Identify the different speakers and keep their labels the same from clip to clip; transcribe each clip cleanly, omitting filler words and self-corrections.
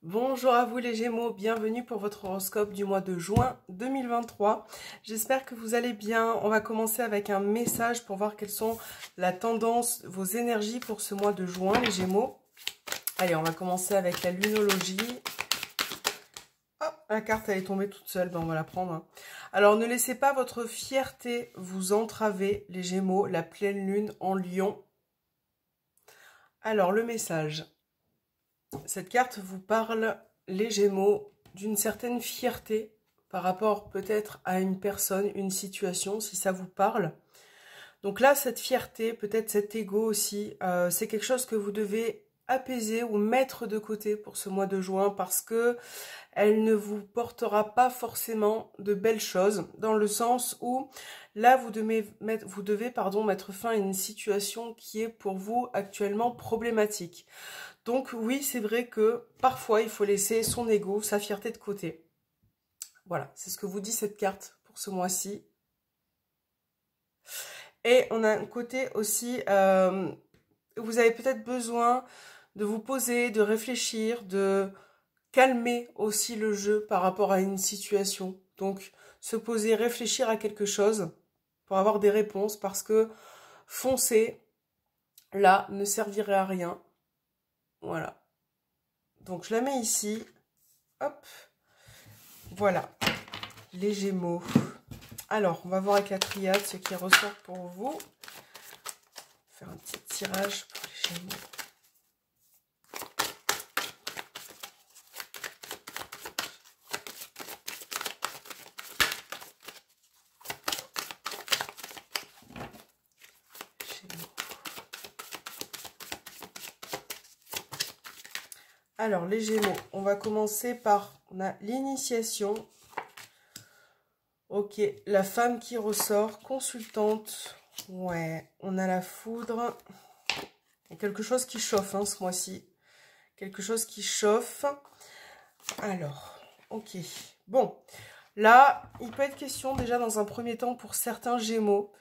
Speaker 1: Bonjour à vous les Gémeaux, bienvenue pour votre horoscope du mois de juin 2023. J'espère que vous allez bien. On va commencer avec un message pour voir quelles sont la tendance, vos énergies pour ce mois de juin les Gémeaux. Allez, on va commencer avec la lunologie. Oh, la carte elle est tombée toute seule, ben on va la prendre. Hein. Alors ne laissez pas votre fierté vous entraver les Gémeaux, la pleine lune en Lion. Alors le message. Cette carte vous parle, les Gémeaux, d'une certaine fierté par rapport peut-être à une personne, une situation, si ça vous parle. Donc là, cette fierté, peut-être cet ego aussi, c'est quelque chose que vous devez apaiser ou mettre de côté pour ce mois de juin parce que elle ne vous portera pas forcément de belles choses, dans le sens où là, vous devez mettre fin à une situation qui est pour vous actuellement problématique. Donc oui, c'est vrai que parfois, il faut laisser son ego, sa fierté de côté. Voilà, c'est ce que vous dit cette carte pour ce mois-ci. Et on a un côté aussi, vous avez peut-être besoin de vous poser, de réfléchir, de calmer aussi le jeu par rapport à une situation. Donc, se poser, réfléchir à quelque chose pour avoir des réponses parce que foncer, là, ne servirait à rien. Voilà. Donc, je la mets ici. Hop. Voilà. Les Gémeaux. Alors, on va voir avec la triade ce qui ressort pour vous. Faire un petit tirage pour les Gémeaux. Alors, les Gémeaux, on va commencer par, on a l'initiation. Ok, la femme qui ressort, consultante. Ouais, on a la foudre. Il y a quelque chose qui chauffe hein, ce mois-ci. Quelque chose qui chauffe. Alors, ok. Bon, là, il peut être question déjà dans un premier temps pour certains Gémeaux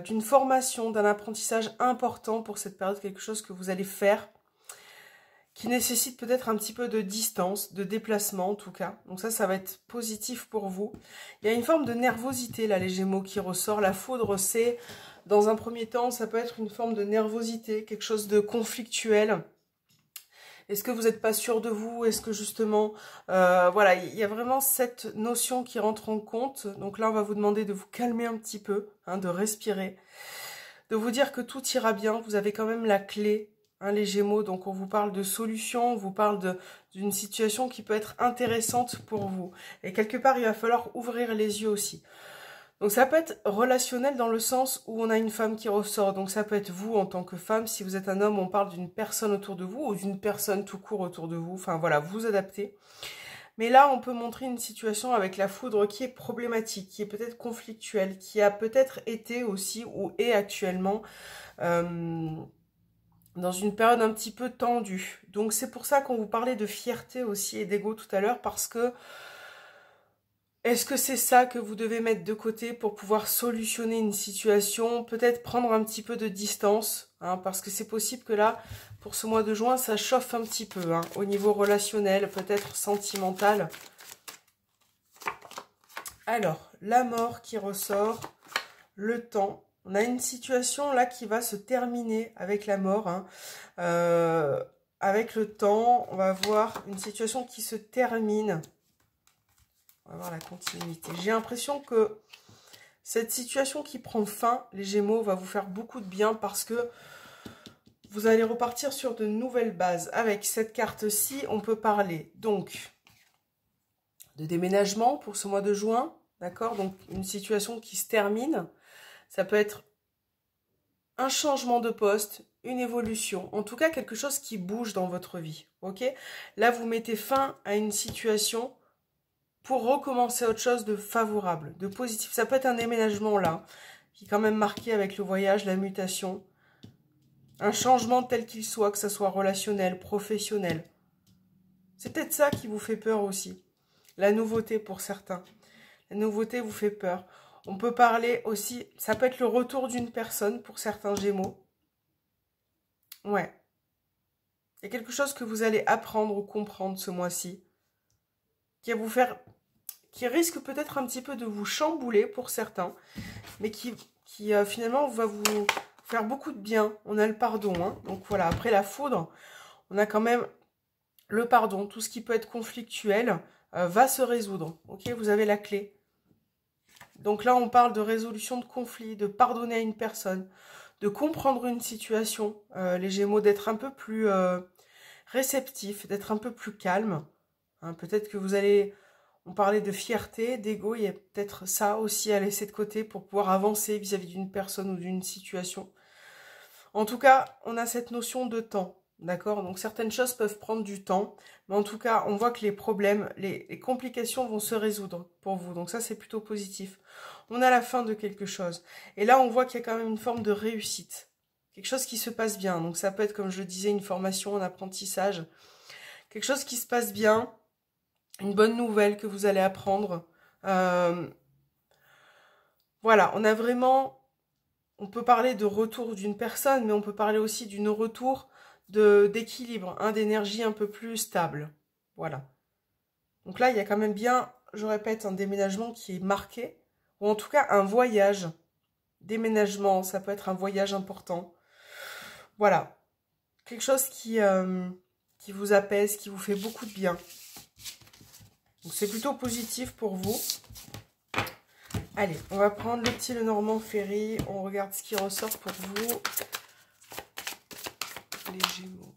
Speaker 1: d'une formation, d'un apprentissage important pour cette période, quelque chose que vous allez faire qui nécessite peut-être un petit peu de distance, de déplacement en tout cas. Donc ça va être positif pour vous. Il y a une forme de nervosité là, les Gémeaux qui ressort. La foudre, c'est, dans un premier temps, ça peut être une forme de nervosité, quelque chose de conflictuel. Est-ce que vous n'êtes pas sûr de vous? Est-ce que justement, voilà, il y a vraiment cette notion qui rentre en compte. Donc là, on va vous demander de vous calmer un petit peu, hein, de respirer, de vous dire que tout ira bien. Vous avez quand même la clé. Hein, les Gémeaux, donc on vous parle de solutions, on vous parle d'une situation qui peut être intéressante pour vous. Et quelque part, il va falloir ouvrir les yeux aussi. Donc ça peut être relationnel dans le sens où on a une femme qui ressort. Donc ça peut être vous en tant que femme. Si vous êtes un homme, on parle d'une personne autour de vous ou d'une personne tout court autour de vous. Enfin voilà, vous adaptez. Mais là, on peut montrer une situation avec la foudre qui est problématique, qui est peut-être conflictuelle, qui a peut-être été aussi ou est actuellement dans une période un petit peu tendue. Donc c'est pour ça qu'on vous parlait de fierté aussi et d'ego tout à l'heure, parce que est-ce que c'est ça que vous devez mettre de côté pour pouvoir solutionner une situation? Peut-être prendre un petit peu de distance, hein, parce que c'est possible que là, pour ce mois de juin, ça chauffe un petit peu, hein, au niveau relationnel, peut-être sentimental. Alors, la mort qui ressort, le temps. On a une situation là qui va se terminer avec la mort. Hein. Avec le temps, on va voir une situation qui se termine. On va voir la continuité. J'ai l'impression que cette situation qui prend fin, les Gémeaux, va vous faire beaucoup de bien parce que vous allez repartir sur de nouvelles bases. Avec cette carte-ci, on peut parler donc de déménagement pour ce mois de juin. D'accord? Donc une situation qui se termine. Ça peut être un changement de poste, une évolution, en tout cas quelque chose qui bouge dans votre vie, ok? Là, vous mettez fin à une situation pour recommencer autre chose de favorable, de positif. Ça peut être un déménagement là, qui est quand même marqué avec le voyage, la mutation, un changement tel qu'il soit, que ce soit relationnel, professionnel. C'est peut-être ça qui vous fait peur aussi, la nouveauté pour certains. La nouveauté vous fait peur. On peut parler aussi, ça peut être le retour d'une personne pour certains Gémeaux. Ouais. Il y a quelque chose que vous allez apprendre ou comprendre ce mois-ci, qui va vous faire, qui risque peut-être un petit peu de vous chambouler pour certains, mais qui finalement va vous faire beaucoup de bien. On a le pardon, hein. Donc voilà, après la foudre, on a quand même le pardon. Tout ce qui peut être conflictuel va se résoudre. Ok, vous avez la clé. Donc là, on parle de résolution de conflit, de pardonner à une personne, de comprendre une situation, les Gémeaux, d'être un peu plus réceptif, d'être un peu plus calme. Hein, peut-être que vous allez, on parlait de fierté, d'ego, il y a peut-être ça aussi à laisser de côté pour pouvoir avancer vis-à-vis d'une personne ou d'une situation. En tout cas, on a cette notion de temps, d'accord? Donc certaines choses peuvent prendre du temps, mais en tout cas, on voit que les problèmes, les complications vont se résoudre pour vous. Donc ça, c'est plutôt positif. On a la fin de quelque chose. Et là, on voit qu'il y a quand même une forme de réussite. Quelque chose qui se passe bien. Donc ça peut être, comme je le disais, une formation, un apprentissage. Quelque chose qui se passe bien. Une bonne nouvelle que vous allez apprendre. Voilà, on a vraiment... On peut parler de retour d'une personne, mais on peut parler aussi d'une retour d'équilibre, hein, d'énergie un peu plus stable. Voilà. Donc là, il y a quand même bien, je répète, un déménagement qui est marqué, ou en tout cas un voyage. Déménagement, ça peut être un voyage important. Voilà. Quelque chose qui vous apaise, qui vous fait beaucoup de bien. Donc c'est plutôt positif pour vous. Allez, on va prendre le petit Lenormand Ferry. On regarde ce qui ressort pour vous. Les Gémeaux.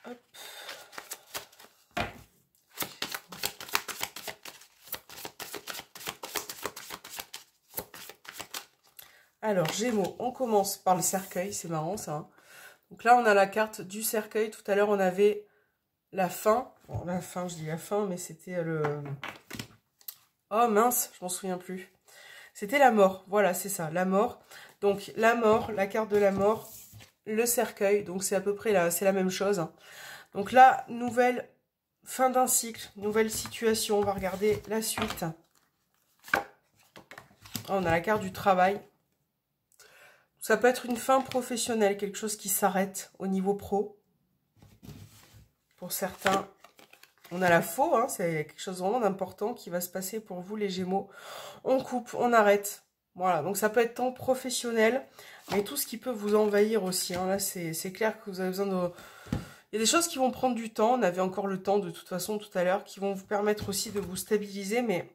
Speaker 1: Hop. Alors, Gémeaux, on commence par le cercueil. C'est marrant ça. Hein. Donc là, on a la carte du cercueil. Tout à l'heure, on avait la fin. Bon, la fin, je dis la fin, mais c'était le... Oh mince, je m'en souviens plus. C'était la mort, voilà, c'est ça, la mort. Donc, la mort, la carte de la mort, le cercueil, donc c'est à peu près c'est la même chose. Donc là, nouvelle fin d'un cycle, nouvelle situation, on va regarder la suite. On a la carte du travail. Ça peut être une fin professionnelle, quelque chose qui s'arrête au niveau pro. Pour certains, on a la faux, hein, c'est quelque chose vraiment d'important qui va se passer pour vous les Gémeaux. On coupe, on arrête. Voilà, donc ça peut être tant professionnel, mais tout ce qui peut vous envahir aussi. Hein. Là, c'est clair que vous avez besoin de... Il y a des choses qui vont prendre du temps. On avait encore le temps de toute façon tout à l'heure, qui vont vous permettre aussi de vous stabiliser, mais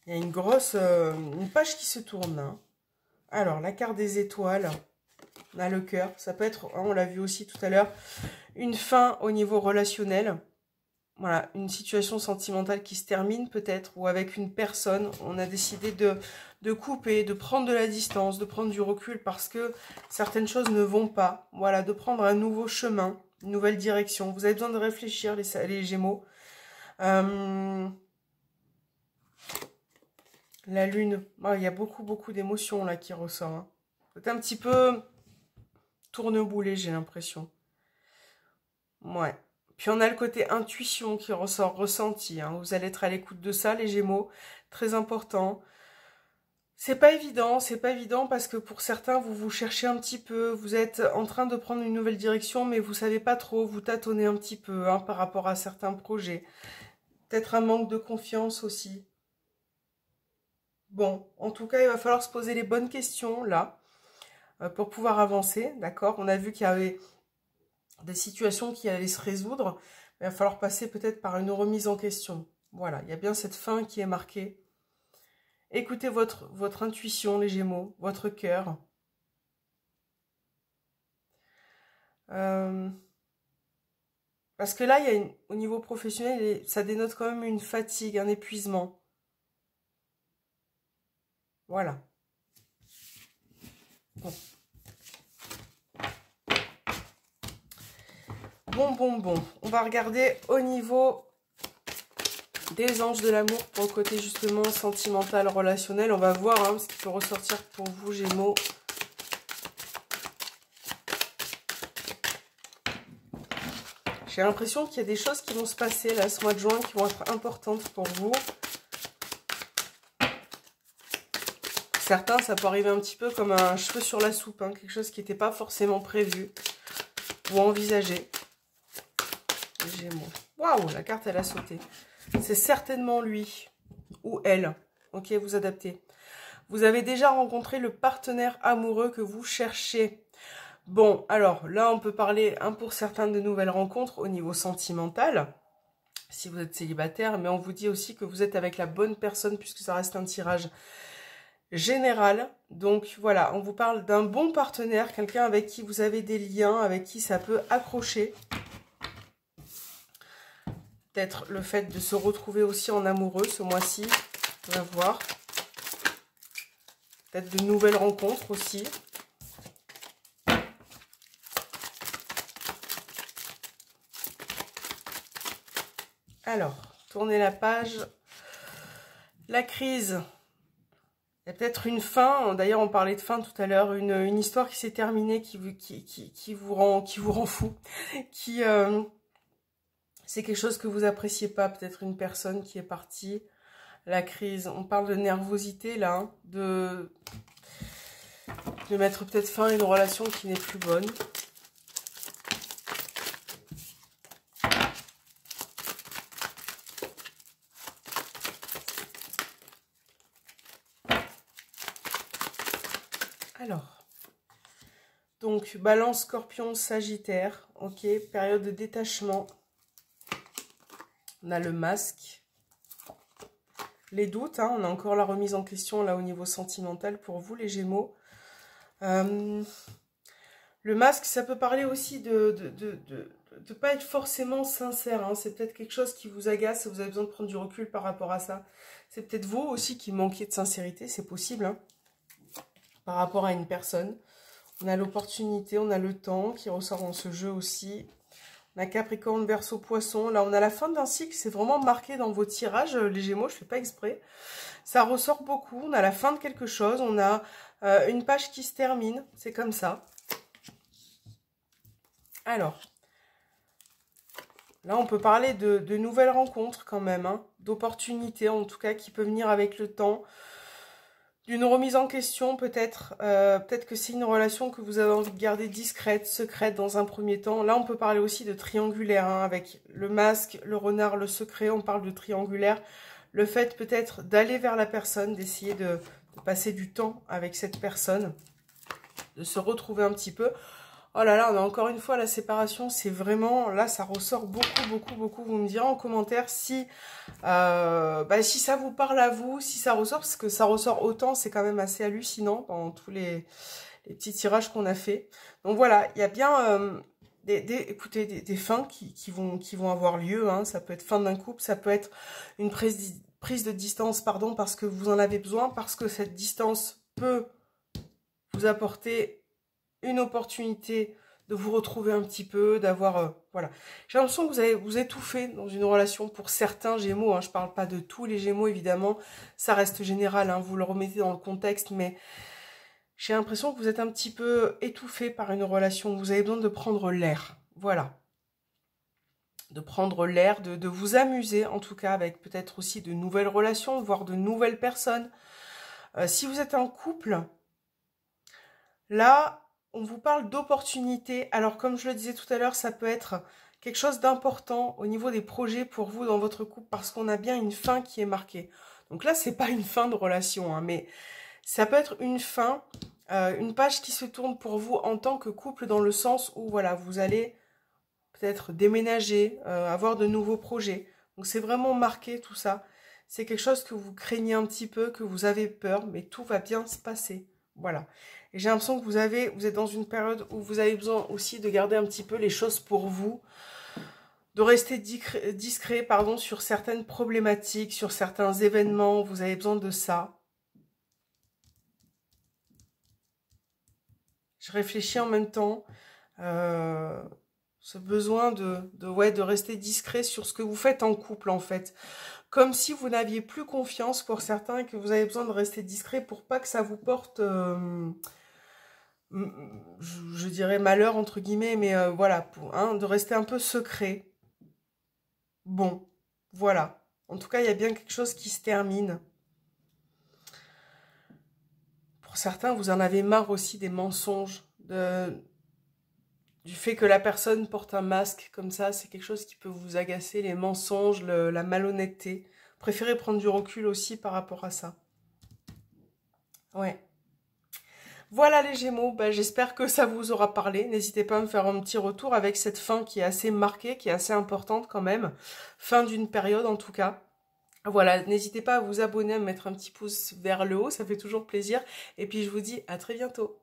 Speaker 1: il y a une grosse... une page qui se tourne là. Alors, la carte des étoiles, on a le cœur. Ça peut être, hein, on l'a vu aussi tout à l'heure, une fin au niveau relationnel. Voilà, une situation sentimentale qui se termine peut-être, ou avec une personne, on a décidé de couper, de prendre de la distance, de prendre du recul parce que certaines choses ne vont pas. Voilà, de prendre un nouveau chemin, une nouvelle direction. Vous avez besoin de réfléchir, les Gémeaux. La lune, oh, il y a beaucoup d'émotions là qui ressort. Hein. C'est un petit peu tourneboulé, j'ai l'impression. Ouais. Puis on a le côté intuition qui ressort, ressenti. Hein. Vous allez être à l'écoute de ça, les Gémeaux. Très important. C'est pas évident parce que pour certains, vous cherchez un petit peu. Vous êtes en train de prendre une nouvelle direction, mais vous savez pas trop. Vous tâtonnez un petit peu hein, par rapport à certains projets. Peut-être un manque de confiance aussi. Bon, en tout cas, il va falloir se poser les bonnes questions là pour pouvoir avancer. D'accord? On a vu qu'il y avait des situations qui allaient se résoudre, il va falloir passer peut-être par une remise en question. Voilà, il y a bien cette fin qui est marquée. Écoutez votre intuition, les Gémeaux, votre cœur. Parce que là, il y a au niveau professionnel, ça dénote quand même une fatigue, un épuisement. Voilà. Bon. Bon. On va regarder au niveau des anges de l'amour pour le côté justement sentimental, relationnel. On va voir hein, ce qui peut ressortir pour vous, Gémeaux. J'ai l'impression qu'il y a des choses qui vont se passer là ce mois de juin qui vont être importantes pour vous. certains, ça peut arriver un petit peu comme un cheveu sur la soupe, hein, quelque chose qui n'était pas forcément prévu ou envisagé. Les Gémeaux. Waouh, la carte, elle a sauté. C'est certainement lui ou elle. Ok, vous adaptez. Vous avez déjà rencontré le partenaire amoureux que vous cherchez. Bon, alors là, on peut parler, hein, pour certains, de nouvelles rencontres au niveau sentimental, si vous êtes célibataire, mais on vous dit aussi que vous êtes avec la bonne personne puisque ça reste un tirage général. Donc voilà, on vous parle d'un bon partenaire, quelqu'un avec qui vous avez des liens, avec qui ça peut accrocher. Peut-être le fait de se retrouver aussi en amoureux ce mois-ci, on va voir. Peut-être de nouvelles rencontres aussi. Alors, tournez la page. La crise. Il y a peut-être une fin. D'ailleurs, on parlait de fin tout à l'heure. Une histoire qui s'est terminée, qui vous rend fou. C'est quelque chose que vous appréciez pas. Peut-être une personne qui est partie. La crise. On parle de nervosité là. Hein, de mettre peut-être fin à une relation qui n'est plus bonne. Alors, donc, Balance, Scorpion, Sagittaire, ok, période de détachement. On a le masque. Les doutes, hein, on a encore la remise en question là au niveau sentimental pour vous les Gémeaux. Le masque, ça peut parler aussi de pas être forcément sincère, hein. C'est peut-être quelque chose qui vous agace, vous avez besoin de prendre du recul par rapport à ça. C'est peut-être vous aussi qui manquez de sincérité, c'est possible, hein, par rapport à une personne. On a l'opportunité, on a le temps qui ressort dans ce jeu aussi. On a Capricorne, Verseau, Poisson. Là, on a la fin d'un cycle. C'est vraiment marqué dans vos tirages, les Gémeaux. Je ne fais pas exprès. Ça ressort beaucoup. On a la fin de quelque chose. On a une page qui se termine. C'est comme ça. Alors, là, on peut parler de nouvelles rencontres quand même. Hein, d'opportunités, en tout cas, qui peuvent venir avec le temps. D'une remise en question, peut-être. Peut-être que c'est une relation que vous avez envie de garder discrète, secrète dans un premier temps. Là, on peut parler aussi de triangulaire, hein, avec le masque, le renard, le secret. On parle de triangulaire. Le fait peut-être d'aller vers la personne, d'essayer de passer du temps avec cette personne, de se retrouver un petit peu. Oh là là, on a encore une fois la séparation, c'est vraiment, là ça ressort beaucoup, beaucoup, beaucoup. Vous me direz en commentaire si, si ça vous parle à vous, si ça ressort, parce que ça ressort autant, c'est quand même assez hallucinant dans tous les petits tirages qu'on a fait. Donc voilà, il y a bien écoutez, des fins qui vont avoir lieu, hein. Ça peut être fin d'un couple, ça peut être une prise de distance, pardon, parce que vous en avez besoin, parce que cette distance peut vous apporter une opportunité de vous retrouver un petit peu, d'avoir... voilà. J'ai l'impression que vous étouffez dans une relation pour certains Gémeaux. Hein, je ne parle pas de tous les Gémeaux, évidemment. Ça reste général, hein, vous le remettez dans le contexte. Mais j'ai l'impression que vous êtes un petit peu étouffé par une relation. Vous avez besoin de prendre l'air. Voilà. De prendre l'air, de vous amuser, en tout cas, avec peut-être aussi de nouvelles relations, voire de nouvelles personnes. Si vous êtes en couple, là... on vous parle d'opportunités. Alors, comme je le disais tout à l'heure, ça peut être quelque chose d'important au niveau des projets pour vous dans votre couple parce qu'on a bien une fin qui est marquée. Donc là, c'est pas une fin de relation, hein, mais ça peut être une fin, une page qui se tourne pour vous en tant que couple dans le sens où, voilà, vous allez peut-être déménager, avoir de nouveaux projets. Donc, c'est vraiment marqué tout ça. C'est quelque chose que vous craignez un petit peu, que vous avez peur, mais tout va bien se passer. Voilà. Et j'ai l'impression que vous êtes dans une période où vous avez besoin aussi de garder un petit peu les choses pour vous, de rester discret, pardon, sur certaines problématiques, sur certains événements. Vous avez besoin de ça. Je réfléchis en même temps. Ce besoin de rester discret sur ce que vous faites en couple, en fait. Comme si vous n'aviez plus confiance pour certains et que vous avez besoin de rester discret pour pas que ça vous porte... je dirais malheur entre guillemets, mais voilà, de rester un peu secret. Bon, voilà. En tout cas, il y a bien quelque chose qui se termine. Pour certains, vous en avez marre aussi des mensonges, du fait que la personne porte un masque comme ça. C'est quelque chose qui peut vous agacer, les mensonges, la malhonnêteté. Préférez prendre du recul aussi par rapport à ça. Ouais. Voilà les Gémeaux, ben, j'espère que ça vous aura parlé. N'hésitez pas à me faire un petit retour avec cette fin qui est assez marquée, qui est assez importante quand même. Fin d'une période en tout cas. Voilà, n'hésitez pas à vous abonner, à me mettre un petit pouce vers le haut, ça fait toujours plaisir. Et puis je vous dis à très bientôt.